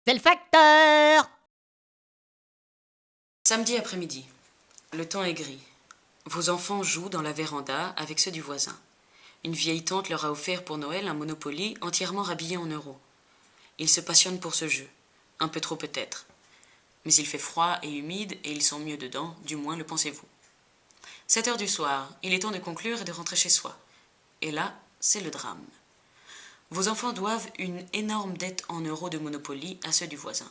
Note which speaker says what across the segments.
Speaker 1: C'est le facteur!
Speaker 2: Samedi après-midi. Le temps est gris. Vos enfants jouent dans la véranda avec ceux du voisin. Une vieille tante leur a offert pour Noël un Monopoly entièrement rhabillé en euros. Ils se passionnent pour ce jeu. Un peu trop peut-être. Mais il fait froid et humide et ils sont mieux dedans, du moins le pensez-vous. 7 heures du soir, il est temps de conclure et de rentrer chez soi. Et là, c'est le drame. Vos enfants doivent une énorme dette en euros de Monopoly à ceux du voisin.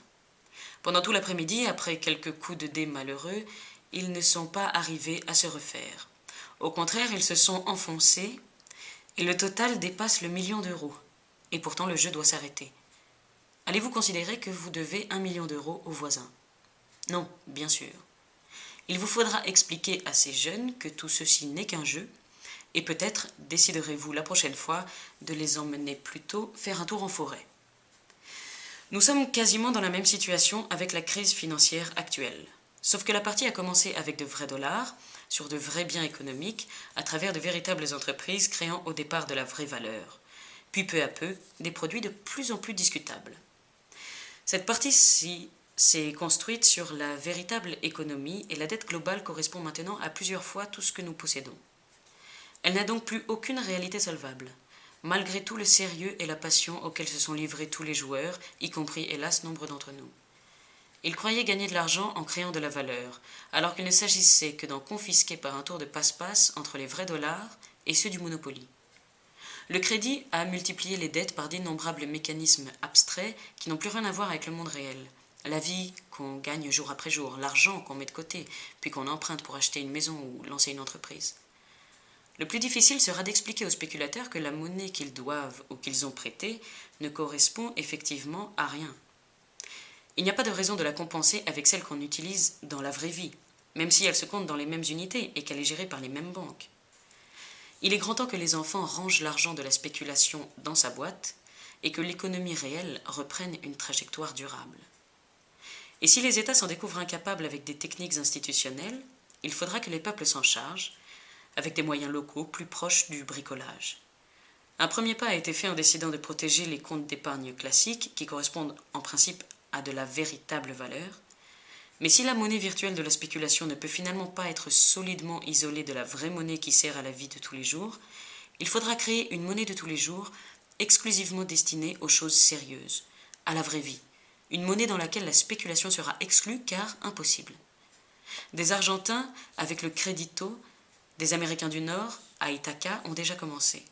Speaker 2: Pendant tout l'après-midi, après quelques coups de dés malheureux, ils ne sont pas arrivés à se refaire. Au contraire, ils se sont enfoncés et le total dépasse le 1 000 000 d'euros. Et pourtant, le jeu doit s'arrêter. Allez-vous considérer que vous devez 1 million d'euros aux voisins? Non, bien sûr. Il vous faudra expliquer à ces jeunes que tout ceci n'est qu'un jeu, et peut-être déciderez-vous la prochaine fois de les emmener plutôt faire un tour en forêt. Nous sommes quasiment dans la même situation avec la crise financière actuelle. Sauf que la partie a commencé avec de vrais dollars, sur de vrais biens économiques, à travers de véritables entreprises créant au départ de la vraie valeur. Puis peu à peu, des produits de plus en plus discutables. Cette partie-ci s'est construite sur la véritable économie et la dette globale correspond maintenant à plusieurs fois tout ce que nous possédons. Elle n'a donc plus aucune réalité solvable, malgré tout le sérieux et la passion auxquels se sont livrés tous les joueurs, y compris hélas nombre d'entre nous. Ils croyaient gagner de l'argent en créant de la valeur, alors qu'il ne s'agissait que d'en confisquer par un tour de passe-passe entre les vrais dollars et ceux du Monopoly. Le crédit a multiplié les dettes par d'innombrables mécanismes abstraits qui n'ont plus rien à voir avec le monde réel. La vie qu'on gagne jour après jour, l'argent qu'on met de côté, puis qu'on emprunte pour acheter une maison ou lancer une entreprise. Le plus difficile sera d'expliquer aux spéculateurs que la monnaie qu'ils doivent ou qu'ils ont prêtée ne correspond effectivement à rien. Il n'y a pas de raison de la compenser avec celle qu'on utilise dans la vraie vie, même si elle se compte dans les mêmes unités et qu'elle est gérée par les mêmes banques. Il est grand temps que les enfants rangent l'argent de la spéculation dans sa boîte et que l'économie réelle reprenne une trajectoire durable. Et si les États s'en découvrent incapables avec des techniques institutionnelles, il faudra que les peuples s'en chargent, avec des moyens locaux plus proches du bricolage. Un premier pas a été fait en décidant de protéger les comptes d'épargne classiques, qui correspondent en principe à de la véritable valeur. Mais si la monnaie virtuelle de la spéculation ne peut finalement pas être solidement isolée de la vraie monnaie qui sert à la vie de tous les jours, il faudra créer une monnaie de tous les jours exclusivement destinée aux choses sérieuses, à la vraie vie, une monnaie dans laquelle la spéculation sera exclue car impossible. Des Argentins avec le Crédito, des Américains du Nord, à Ithaca, ont déjà commencé.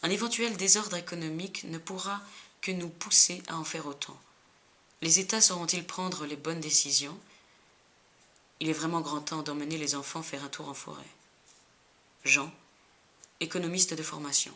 Speaker 2: Un éventuel désordre économique ne pourra que nous pousser à en faire autant. Les États sauront-ils prendre les bonnes décisions? Il est vraiment grand temps d'emmener les enfants faire un tour en forêt. Jean, économiste de formation.